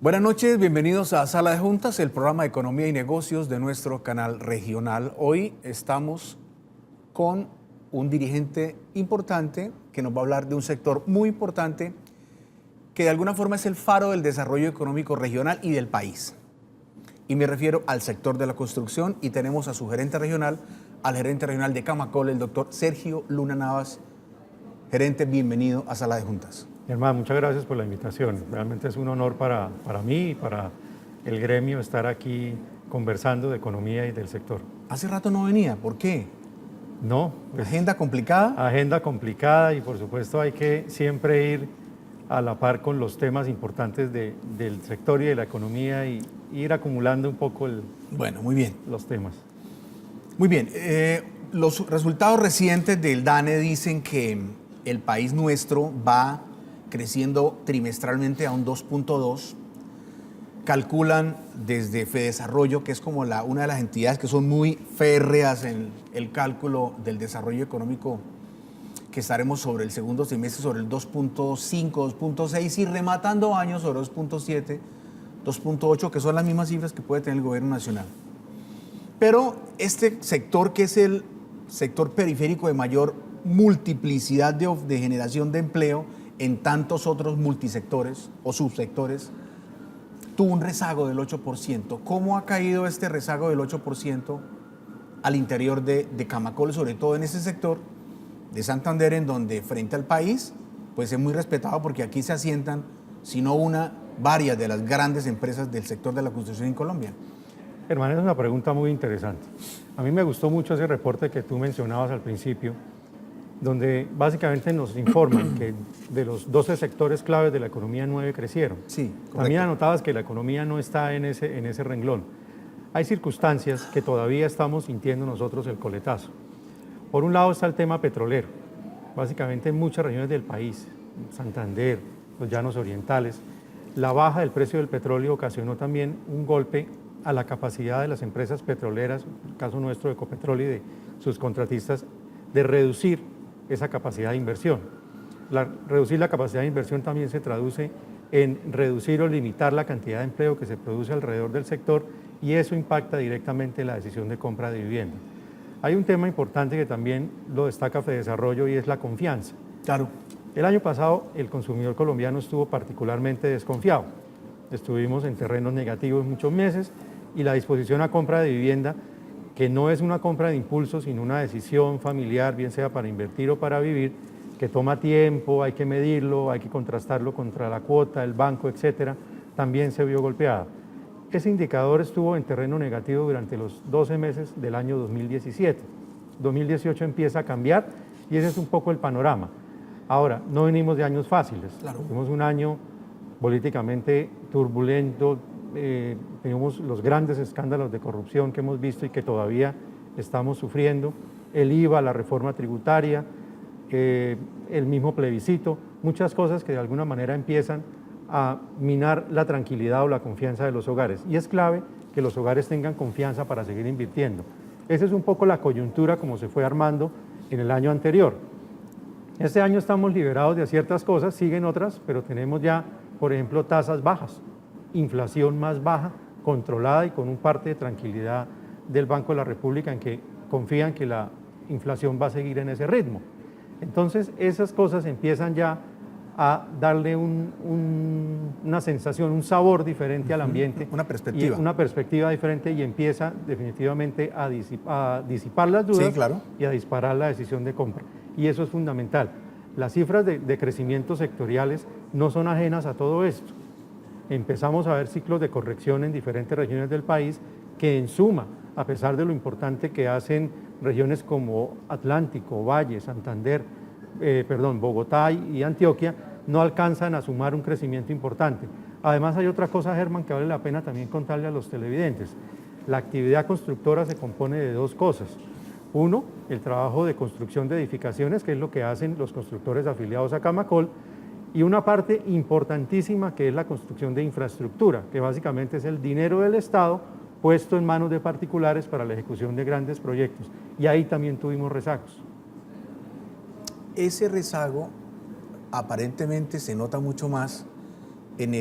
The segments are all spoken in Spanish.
Buenas noches, bienvenidos a Sala de Juntas, el programa de Economía y Negocios de nuestro canal regional. Hoy estamos con un dirigente importante que nos va a hablar de un sector muy importante que de alguna forma es el faro del desarrollo económico regional y del país. Y me refiero al sector de la construcción y tenemos a su gerente regional, al gerente regional de Camacol, el doctor Sergio Luna Navas. Gerente, bienvenido a Sala de Juntas. Hermano, muchas gracias por la invitación. Realmente es un honor para mí y para el gremio estar aquí conversando de economía y del sector. Hace rato no venía, ¿por qué? No. Pues, ¿Agenda complicada? Agenda complicada y por supuesto hay que siempre ir a la par con los temas importantes del sector y de la economía y ir acumulando un poco Bueno, muy bien. los temas. Muy bien. Los resultados recientes del DANE dicen que el país nuestro va creciendo trimestralmente a un 2.2. Calculan desde Fedesarrollo, que es como una de las entidades que son muy férreas en el cálculo del desarrollo económico, que estaremos sobre el segundo semestre sobre el 2.5, 2.6 y rematando años sobre 2.7, 2.8, que son las mismas cifras que puede tener el gobierno nacional. Pero este sector, que es el sector periférico de mayor multiplicidad de generación de empleo en tantos otros multisectores o subsectores, tuvo un rezago del 8%. ¿Cómo ha caído este rezago del 8% al interior de Camacol, sobre todo en ese sector de Santander, en donde frente al país, pues es muy respetado porque aquí se asientan, si no una, varias de las grandes empresas del sector de la construcción en Colombia? Hermano, es una pregunta muy interesante. A mí me gustó mucho ese reporte que tú mencionabas al principio, donde básicamente nos informan que de los 12 sectores claves de la economía, 9 crecieron. Sí, correcto. También anotabas que la economía no está en ese renglón. Hay circunstancias que todavía estamos sintiendo nosotros el coletazo. Por un lado está el tema petrolero. Básicamente en muchas regiones del país, Santander, los llanos orientales, la baja del precio del petróleo ocasionó también un golpe a la capacidad de las empresas petroleras, en el caso nuestro de Ecopetrol y de sus contratistas, de reducir esa capacidad de inversión. Reducir la capacidad de inversión también se traduce en reducir o limitar la cantidad de empleo que se produce alrededor del sector y eso impacta directamente en la decisión de compra de vivienda. Hay un tema importante que también lo destaca Fedesarrollo y es la confianza. Claro. El año pasado el consumidor colombiano estuvo particularmente desconfiado. Estuvimos en terrenos negativos muchos meses y la disposición a compra de vivienda, que no es una compra de impulso, sino una decisión familiar, bien sea para invertir o para vivir, que toma tiempo, hay que medirlo, hay que contrastarlo contra la cuota, el banco, etcétera, también se vio golpeada. Ese indicador estuvo en terreno negativo durante los 12 meses del año 2017. 2018 empieza a cambiar y ese es un poco el panorama. Ahora, no venimos de años fáciles. Claro. Tuvimos un año políticamente turbulento, tenemos los grandes escándalos de corrupción que hemos visto y que todavía estamos sufriendo, el IVA, la reforma tributaria, el mismo plebiscito, muchas cosas que de alguna manera empiezan a minar la tranquilidad o la confianza de los hogares. Y es clave que los hogares tengan confianza para seguir invirtiendo. Esa es un poco la coyuntura como se fue armando en el año anterior. Este año estamos liberados de ciertas cosas, siguen otras, pero tenemos ya, por ejemplo, tasas bajas, inflación más baja, controlada y con un parte de tranquilidad del Banco de la República en que confían que la inflación va a seguir en ese ritmo. Entonces, esas cosas empiezan ya a darle una sensación, un sabor diferente al ambiente. Una perspectiva. Una perspectiva diferente y empieza definitivamente a disipar las dudas, sí, claro, y a disparar la decisión de compra. Y eso es fundamental. Las cifras de crecimiento sectoriales no son ajenas a todo esto. Empezamos a ver ciclos de corrección en diferentes regiones del país que en suma, a pesar de lo importante que hacen regiones como Atlántico, Valle, Santander, Bogotá y Antioquia, no alcanzan a sumar un crecimiento importante. Además hay otra cosa, Germán, que vale la pena también contarle a los televidentes. La actividad constructora se compone de dos cosas. Uno, el trabajo de construcción de edificaciones, que es lo que hacen los constructores afiliados a Camacol, y una parte importantísima que es la construcción de infraestructura, que básicamente es el dinero del Estado puesto en manos de particulares para la ejecución de grandes proyectos. Y ahí también tuvimos rezagos. Ese rezago aparentemente se nota mucho más en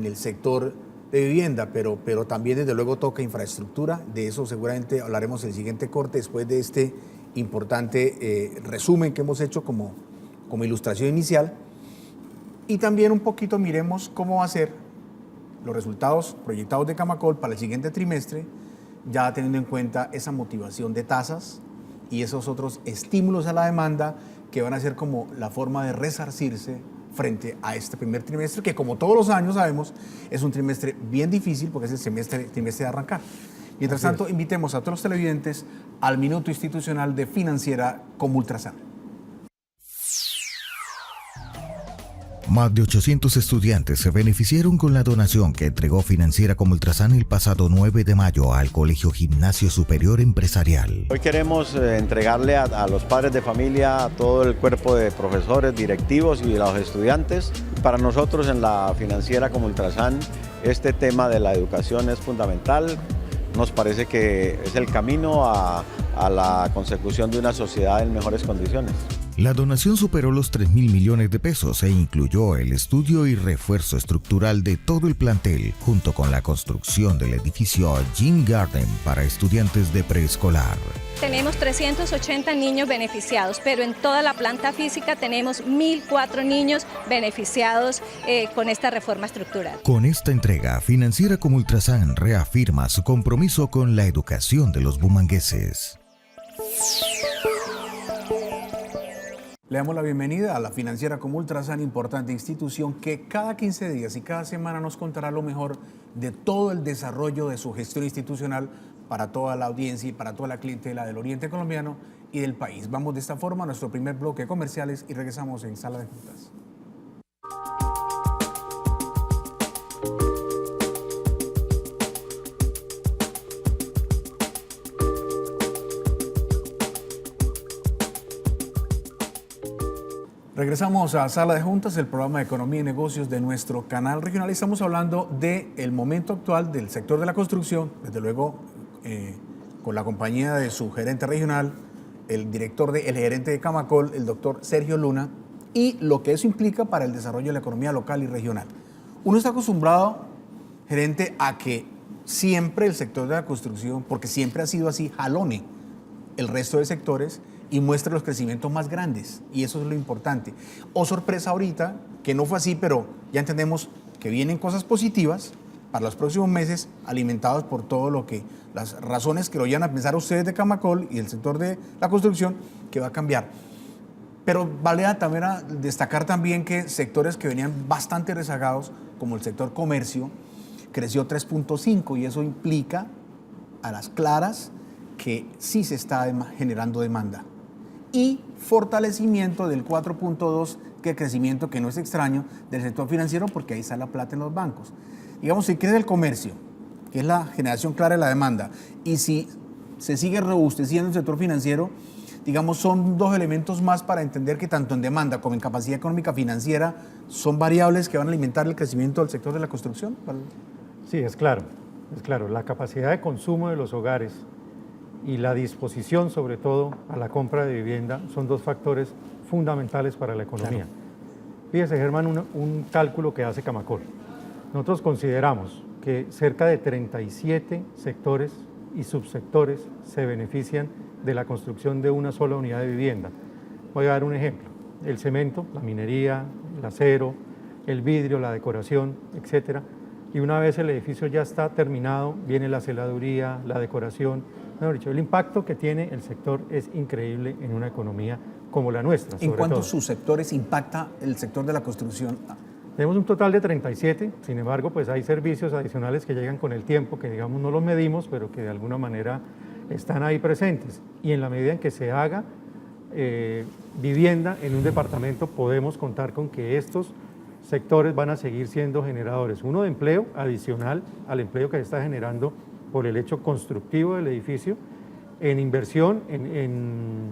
el sector de vivienda, pero también desde luego toca infraestructura. De eso seguramente hablaremos en el siguiente corte, después de este importante resumen que hemos hecho como ilustración inicial. Y también un poquito miremos cómo va a ser los resultados proyectados de Camacol para el siguiente trimestre, ya teniendo en cuenta esa motivación de tasas y esos otros estímulos a la demanda que van a ser como la forma de resarcirse frente a este primer trimestre, que como todos los años sabemos, es un trimestre bien difícil porque es el trimestre de arrancar. Mientras tanto, invitemos a todos los televidentes al Minuto Institucional de Financiera como Ultrasan. Más de 800 estudiantes se beneficiaron con la donación que entregó Financiera como Ultrasan el pasado 9 de mayo al Colegio Gimnasio Superior Empresarial. Hoy queremos entregarle a los padres de familia, a todo el cuerpo de profesores, directivos y a los estudiantes. Para nosotros en la Financiera como Ultrasan, este tema de la educación es fundamental. Nos parece que es el camino a la consecución de una sociedad en mejores condiciones. La donación superó los 3.000 millones de pesos e incluyó el estudio y refuerzo estructural de todo el plantel, junto con la construcción del edificio Gym Garden para estudiantes de preescolar. Tenemos 380 niños beneficiados, pero en toda la planta física tenemos 1.004 niños beneficiados con esta reforma estructural. Con esta entrega, Financiera como Ultrasan reafirma su compromiso con la educación de los bumangueses. Le damos la bienvenida a la Financiera como Ultrasan, importante institución que cada 15 días y cada semana nos contará lo mejor de todo el desarrollo de su gestión institucional para toda la audiencia y para toda la clientela del Oriente Colombiano y del país. Vamos de esta forma a nuestro primer bloque de comerciales y regresamos en Sala de Juntas. Regresamos a Sala de Juntas, el programa de Economía y Negocios de nuestro canal regional. Y estamos hablando del momento actual del sector de la construcción, desde luego con la compañía de su gerente regional, el gerente de Camacol, el doctor Sergio Luna, y lo que eso implica para el desarrollo de la economía local y regional. Uno está acostumbrado, gerente, a que siempre el sector de la construcción, porque siempre ha sido así, jalone el resto de sectores y muestra los crecimientos más grandes, y eso es lo importante. Oh, sorpresa ahorita, que no fue así, pero ya entendemos que vienen cosas positivas para los próximos meses, alimentados por todo lo que, las razones que lo llevan a pensar ustedes de Camacol y el sector de la construcción, que va a cambiar. Pero vale también destacar también que sectores que venían bastante rezagados, como el sector comercio, creció 3.5, y eso implica a las claras que sí se está generando demanda. Y fortalecimiento del 4.2, que crecimiento que no es extraño del sector financiero, porque ahí está la plata en los bancos. Digamos, si crece el comercio, que es la generación clara de la demanda, y si se sigue robusteciendo el sector financiero, digamos, son dos elementos más para entender que tanto en demanda como en capacidad económica financiera son variables que van a alimentar el crecimiento del sector de la construcción. Sí, es claro. La capacidad de consumo de los hogares y la disposición, sobre todo, a la compra de vivienda son dos factores fundamentales para la economía. Claro. Fíjese, Germán, un cálculo que hace Camacol. Nosotros consideramos que cerca de 37 sectores y subsectores se benefician de la construcción de una sola unidad de vivienda. Voy a dar un ejemplo: el cemento, la minería, el acero, el vidrio, la decoración, etcétera. Y una vez el edificio ya está terminado, viene la celaduría, la decoración. Mejor dicho, el impacto que tiene el sector es increíble en una economía como la nuestra. ¿En cuántos subsectores impacta el sector de la construcción? Tenemos un total de 37, sin embargo, pues hay servicios adicionales que llegan con el tiempo, que digamos no los medimos, pero que de alguna manera están ahí presentes. Y en la medida en que se haga vivienda en un departamento, podemos contar con que estos sectores van a seguir siendo generadores. Uno de empleo adicional al empleo que se está generando por el hecho constructivo del edificio, en inversión,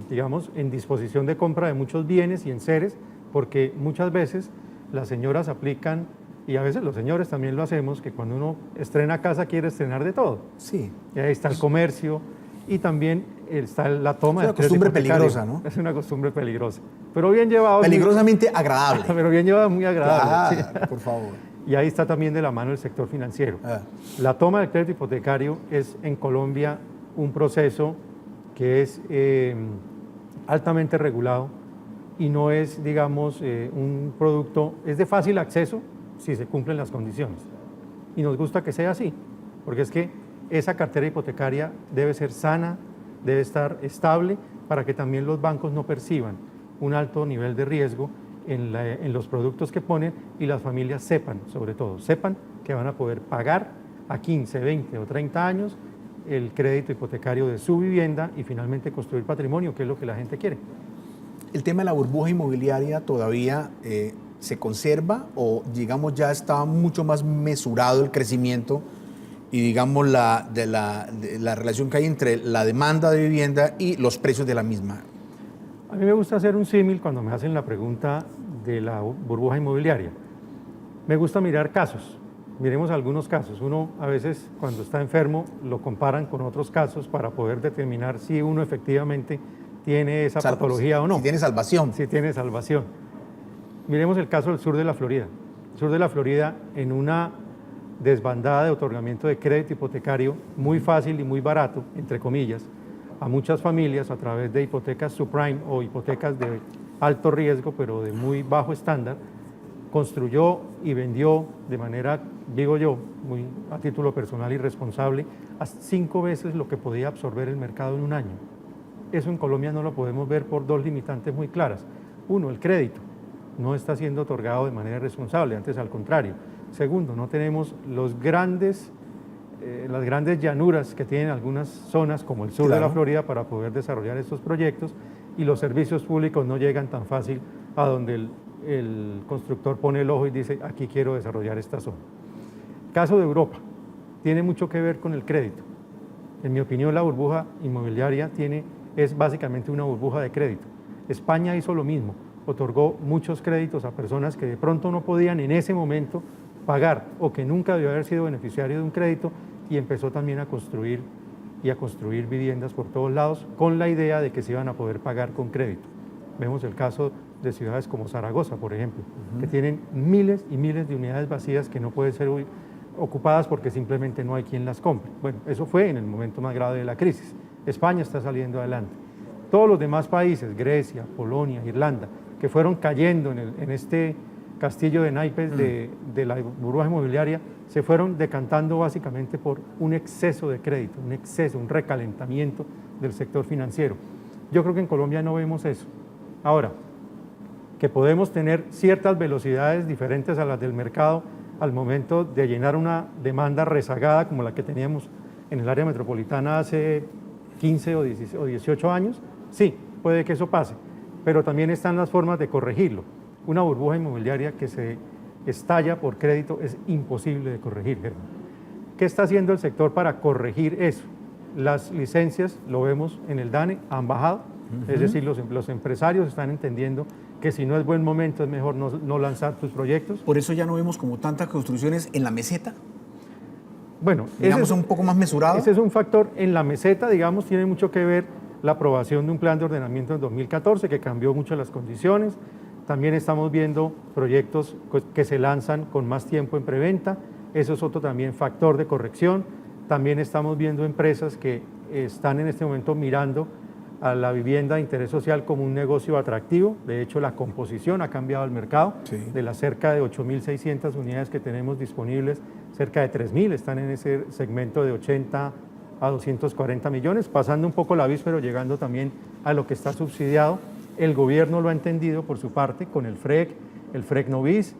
digamos, en disposición de compra de muchos bienes y enseres, porque muchas veces las señoras aplican, y a veces los señores también lo hacemos, que cuando uno estrena casa quiere estrenar de todo. Sí. Y ahí está el comercio y también está la toma de crédito. Es una costumbre peligrosa, ¿no? Es una costumbre peligrosa, pero bien llevado. Peligrosamente agradable. Pero bien llevado, muy agradable. Claro, sí. Por favor. Y ahí está también de la mano el sector financiero. La toma del crédito hipotecario es en Colombia un proceso que es altamente regulado y no es, digamos, un producto, es de fácil acceso si se cumplen las condiciones. Y nos gusta que sea así, porque es que esa cartera hipotecaria debe ser sana, debe estar estable para que también los bancos no perciban un alto nivel de riesgo en los productos que ponen y las familias sepan, sobre todo, sepan que van a poder pagar a 15, 20 o 30 años el crédito hipotecario de su vivienda y finalmente construir patrimonio, que es lo que la gente quiere. ¿El tema de la burbuja inmobiliaria todavía se conserva o, digamos, ya está mucho más mesurado el crecimiento y, digamos, la relación que hay entre la demanda de vivienda y los precios de la misma? A mí me gusta hacer un símil cuando me hacen la pregunta de la burbuja inmobiliaria. Me gusta mirar casos. Miremos algunos casos. Uno a veces cuando está enfermo lo comparan con otros casos para poder determinar si uno efectivamente tiene esa patología o no. Si tiene salvación. Si tiene salvación. Miremos el caso del sur de la Florida. El sur de la Florida, en una desbandada de otorgamiento de crédito hipotecario muy fácil y muy barato, entre comillas, a muchas familias a través de hipotecas subprime o hipotecas de alto riesgo pero de muy bajo estándar, construyó y vendió de manera, digo yo, muy a título personal y responsable, a 5 veces lo que podía absorber el mercado en un año. Eso en Colombia no lo podemos ver por 2 limitantes muy claras. Uno, el crédito no está siendo otorgado de manera responsable, antes al contrario. Segundo, no tenemos las grandes llanuras que tienen algunas zonas como el sur de la Florida para poder desarrollar estos proyectos y los servicios públicos no llegan tan fácil a donde el constructor pone el ojo y dice aquí quiero desarrollar esta zona. Caso de Europa, tiene mucho que ver con el crédito. En mi opinión la burbuja inmobiliaria es básicamente una burbuja de crédito. España hizo lo mismo, otorgó muchos créditos a personas que de pronto no podían en ese momento pagar o que nunca debió haber sido beneficiario de un crédito y empezó también a construir viviendas por todos lados con la idea de que se iban a poder pagar con crédito. Vemos el caso de ciudades como Zaragoza, por ejemplo, que tienen miles y miles de unidades vacías que no pueden ser ocupadas porque simplemente no hay quien las compre. Bueno, eso fue en el momento más grave de la crisis. España está saliendo adelante. Todos los demás países, Grecia, Polonia, Irlanda, que fueron cayendo en este castillo de naipes de la burbuja inmobiliaria, se fueron decantando básicamente por un exceso de crédito, un recalentamiento del sector financiero. Yo creo que en Colombia no vemos eso. Ahora, que podemos tener ciertas velocidades diferentes a las del mercado al momento de llenar una demanda rezagada como la que teníamos en el área metropolitana hace 15 o 18 años, sí, puede que eso pase, pero también están las formas de corregirlo. Una burbuja inmobiliaria que se estalla por crédito es imposible de corregir, Germán. ¿Qué está haciendo el sector para corregir eso? Las licencias, lo vemos en el DANE, han bajado, es decir, los empresarios están entendiendo que si no es buen momento es mejor no lanzar tus proyectos. ¿Por eso ya no vemos como tantas construcciones en la meseta? Bueno, digamos un poco más mesurado. Ese es un factor. En la meseta, digamos, tiene mucho que ver la aprobación de un plan de ordenamiento en 2014 que cambió mucho las condiciones. También estamos viendo proyectos que se lanzan con más tiempo en preventa. Eso es otro también factor de corrección. También estamos viendo empresas que están en este momento mirando a la vivienda de interés social como un negocio atractivo. De hecho, la composición ha cambiado el mercado. Sí. De las cerca de 8.600 unidades que tenemos disponibles, cerca de 3.000 están en ese segmento de 80 a 240 millones, pasando un poco la pero llegando también a lo que está subsidiado. El gobierno lo ha entendido por su parte con el FREC Novis,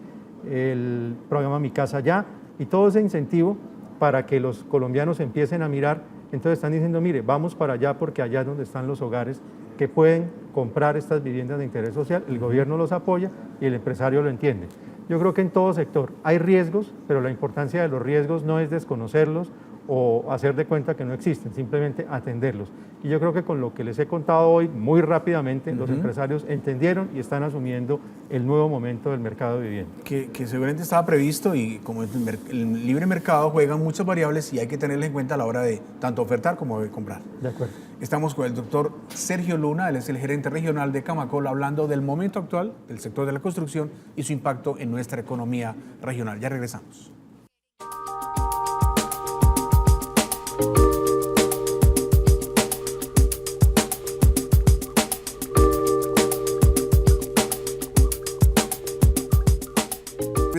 el programa Mi Casa Ya y todo ese incentivo para que los colombianos empiecen a mirar. Entonces están diciendo, mire, vamos para allá porque allá es donde están los hogares que pueden comprar estas viviendas de interés social, el gobierno los apoya y el empresario lo entiende. Yo creo que en todo sector hay riesgos, pero la importancia de los riesgos no es desconocerlos o hacer de cuenta que no existen, simplemente atenderlos. Y yo creo que con lo que les he contado hoy, muy rápidamente, los empresarios entendieron y están asumiendo el nuevo momento del mercado de vivienda. Que seguramente estaba previsto y como el libre mercado juega muchas variables y hay que tenerlas en cuenta a la hora de tanto ofertar como de comprar. De acuerdo. Estamos con el doctor Sergio Luna, él es el gerente regional de Camacol, hablando del momento actual del sector de la construcción y su impacto en nuestra economía regional. Ya regresamos.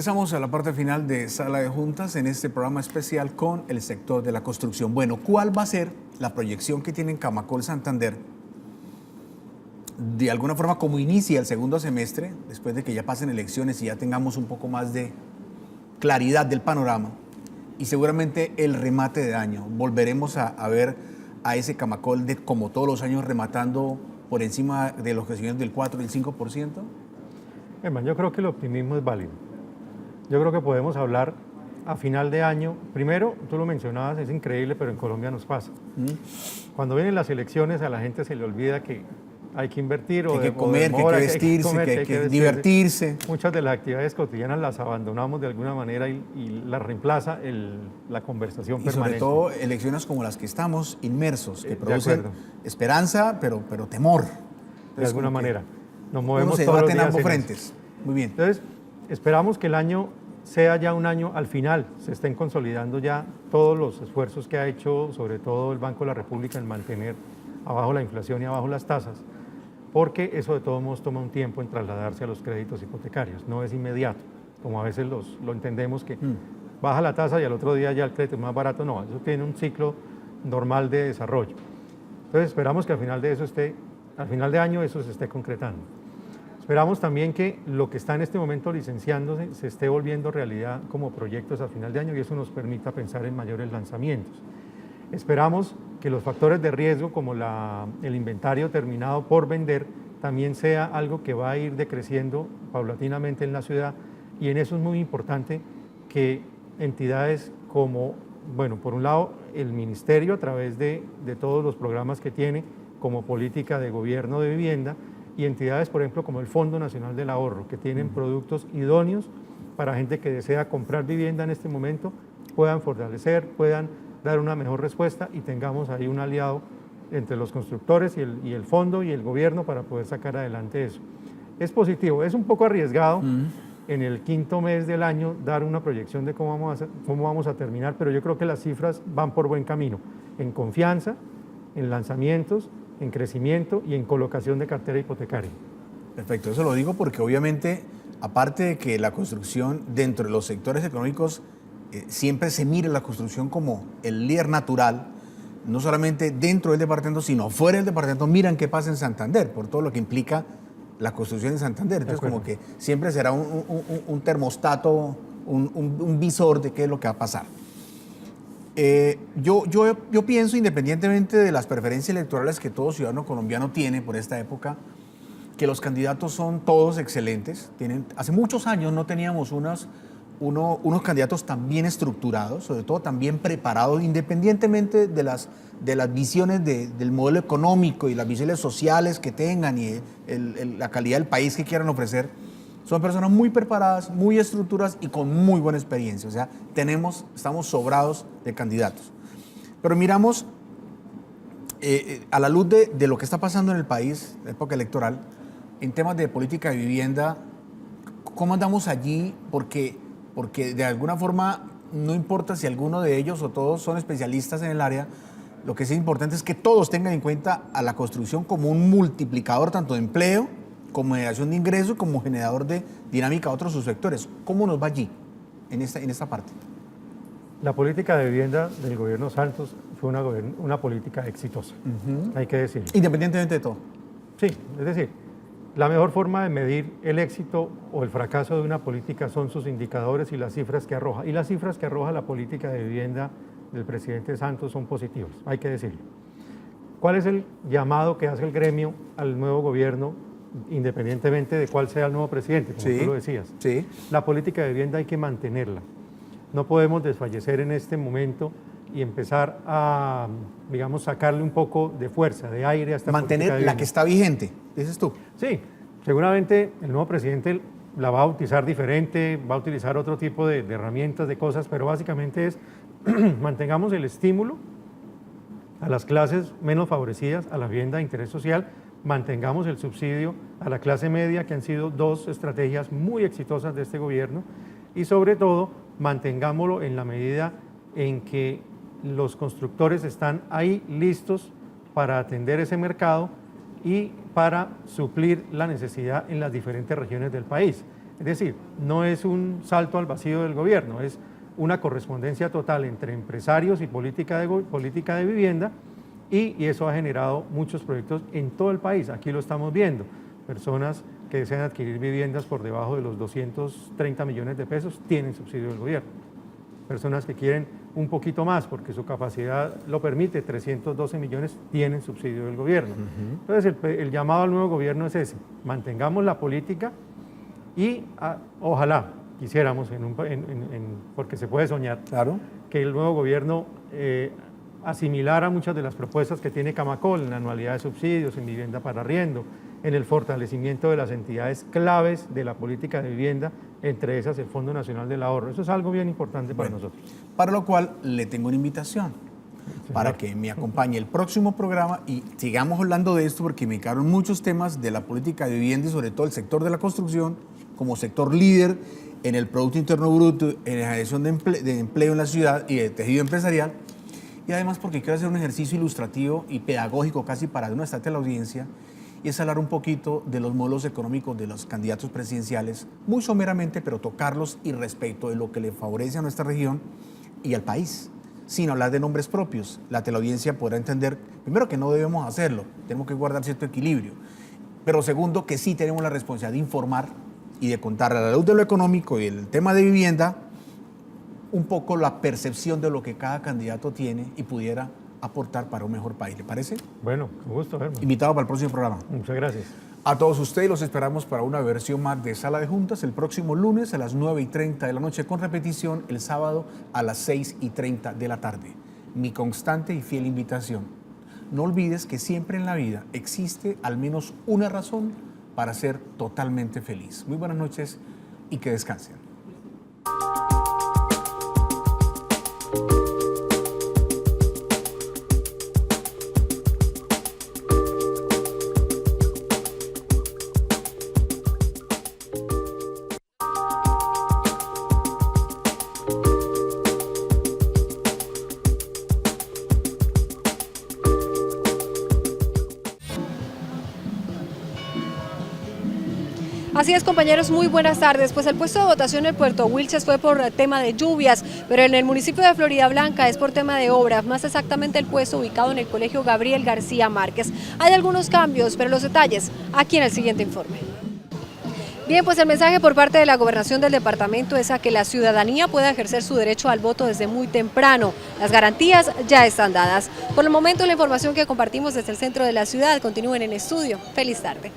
Regresamos a la parte final de Sala de Juntas en este programa especial con el sector de la construcción. Bueno, ¿cuál va a ser la proyección que tiene Camacol Santander? De alguna forma, como inicia el segundo semestre, después de que ya pasen elecciones y ya tengamos un poco más de claridad del panorama, y seguramente el remate de año. Volveremos a ver a ese Camacol, como todos los años, rematando por encima de los crecimientos del 4 y del 5%. Hermano, yo creo que el optimismo es válido. Yo creo que podemos hablar a final de año. Primero, tú lo mencionabas, es increíble, pero en Colombia nos pasa. Cuando vienen las elecciones, a la gente se le olvida que hay que invertir, que hay que comer, que hay que vestirse, que hay que divertirse. Muchas de las actividades cotidianas las abandonamos de alguna manera y las reemplaza la conversación permanente. Y sobre todo elecciones como las que estamos inmersos, que producen esperanza, pero temor. Entonces, de alguna manera. Nos movemos se todos los debaten días ambos frentes. Muy bien. Entonces, esperamos que el año sea ya un año, al final se estén consolidando ya todos los esfuerzos que ha hecho, sobre todo el Banco de la República, en mantener abajo la inflación y abajo las tasas, porque eso de todos modos toma un tiempo en trasladarse a los créditos hipotecarios, no es inmediato, como a veces lo entendemos que baja la tasa y al otro día ya el crédito es más barato, no, eso tiene un ciclo normal de desarrollo. Entonces esperamos que al final de año eso se esté concretando. Esperamos también que lo que está en este momento licenciándose se esté volviendo realidad como proyectos a final de año y eso nos permita pensar en mayores lanzamientos. Esperamos que los factores de riesgo como el inventario terminado por vender también sea algo que va a ir decreciendo paulatinamente en la ciudad y en eso es muy importante que entidades como, bueno, por un lado el Ministerio a través de todos los programas que tiene como política de gobierno de vivienda y entidades, por ejemplo, como el Fondo Nacional del Ahorro, que tienen productos idóneos para gente que desea comprar vivienda en este momento, puedan fortalecer, puedan dar una mejor respuesta y tengamos ahí un aliado entre los constructores y el fondo y el gobierno para poder sacar adelante eso. Es positivo, es un poco arriesgado en el quinto mes del año dar una proyección de cómo vamos a terminar, pero yo creo que las cifras van por buen camino, en confianza, en lanzamientos, en crecimiento y en colocación de cartera hipotecaria. Perfecto, eso lo digo porque obviamente, aparte de que la construcción dentro de los sectores económicos siempre se mira la construcción como el líder natural, no solamente dentro del departamento, sino fuera del departamento, miran qué pasa en Santander, por todo lo que implica la construcción en Santander. Entonces, como que siempre será un termostato, un visor de qué es lo que va a pasar. Yo pienso, independientemente de las preferencias electorales que todo ciudadano colombiano tiene por esta época, que los candidatos son todos excelentes. Hace muchos años no teníamos unos candidatos tan bien estructurados, sobre todo tan bien preparados, independientemente de las visiones del modelo económico y las visiones sociales que tengan y la calidad del país que quieran ofrecer. Son personas muy preparadas, muy estructuradas y con muy buena experiencia. O sea, estamos sobrados de candidatos. Pero miramos, a la luz de lo que está pasando en el país, en época electoral, en temas de política de vivienda, ¿cómo andamos allí? Porque de alguna forma, no importa si alguno de ellos o todos son especialistas en el área, lo que sí es importante es que todos tengan en cuenta a la construcción como un multiplicador tanto de empleo, como generación de ingresos, como generador de dinámica a otros subsectores. ¿Cómo nos va allí, en esta parte? La política de vivienda del gobierno Santos fue una política exitosa, hay que decirlo. Independientemente de todo. Sí, es decir, la mejor forma de medir el éxito o el fracaso de una política son sus indicadores y las cifras que arroja. Y las cifras que arroja la política de vivienda del presidente Santos son positivas, hay que decirlo. ¿Cuál es el llamado que hace el gremio al nuevo gobierno, independientemente de cuál sea el nuevo presidente, como tú lo decías? Sí. La política de vivienda hay que mantenerla. No podemos desfallecer en este momento y empezar a, digamos, sacarle un poco de fuerza, de aire a esta política de Mantener la vivienda. que está vigente, dices tú. Sí, seguramente el nuevo presidente la va a utilizar diferente, va a utilizar otro tipo de herramientas, de cosas, pero básicamente es mantengamos el estímulo a las clases menos favorecidas, a la vivienda de interés social, mantengamos el subsidio a la clase media, que han sido dos estrategias muy exitosas de este gobierno, y sobre todo mantengámoslo en la medida en que los constructores están ahí listos para atender ese mercado y para suplir la necesidad en las diferentes regiones del país. Es decir, no es un salto al vacío del gobierno, es una correspondencia total entre empresarios y política de vivienda, y eso ha generado muchos proyectos en todo el país. Aquí lo estamos viendo, personas que desean adquirir viviendas por debajo de los 230 millones de pesos tienen subsidio del gobierno. Personas que quieren un poquito más porque su capacidad lo permite, 312 millones, tienen subsidio del gobierno. Entonces el llamado al nuevo gobierno es ese: mantengamos la política y ojalá quisiéramos, porque se puede soñar, Claro. que el nuevo gobierno asimilara muchas de las propuestas que tiene Camacol en la anualidad de subsidios, en vivienda para arriendo, en el fortalecimiento de las entidades claves de la política de vivienda, entre esas el Fondo Nacional del Ahorro. Eso es algo bien importante para nosotros. Para lo cual le tengo una invitación para que me acompañe el próximo programa y sigamos hablando de esto, porque me quedaron muchos temas de la política de vivienda y sobre todo el sector de la construcción como sector líder en el Producto Interno Bruto, en la generación de empleo en la ciudad y de tejido empresarial. Y además porque quiero hacer un ejercicio ilustrativo y pedagógico casi para nuestra teleaudiencia, y es hablar un poquito de los modelos económicos de los candidatos presidenciales, muy someramente, pero tocarlos y respecto de lo que le favorece a nuestra región y al país, sin hablar de nombres propios. La teleaudiencia podrá entender, primero, que no debemos hacerlo, tenemos que guardar cierto equilibrio, pero segundo, que sí tenemos la responsabilidad de informar y de contar a la luz de lo económico y el tema de vivienda un poco la percepción de lo que cada candidato tiene y pudiera aportar para un mejor país. ¿Le parece? Bueno, con gusto, Herman. Invitado para el próximo programa. Muchas gracias. A todos ustedes los esperamos para una versión más de Sala de Juntas el próximo lunes a las 9:30 de la noche, con repetición el sábado a las 6:30 de la tarde. Mi constante y fiel invitación: no olvides que siempre en la vida existe al menos una razón para ser totalmente feliz. Muy buenas noches y que descansen. Así es, compañeros, muy buenas tardes. Pues el puesto de votación en Puerto Wilches fue por tema de lluvias, pero en el municipio de Floridablanca es por tema de obras, más exactamente el puesto ubicado en el Colegio Gabriel García Márquez. Hay algunos cambios, pero los detalles aquí en el siguiente informe. Bien, pues el mensaje por parte de la gobernación del departamento es a que la ciudadanía pueda ejercer su derecho al voto desde muy temprano. Las garantías ya están dadas. Por el momento, la información que compartimos desde el centro de la ciudad. Continúen en estudio. Feliz tarde.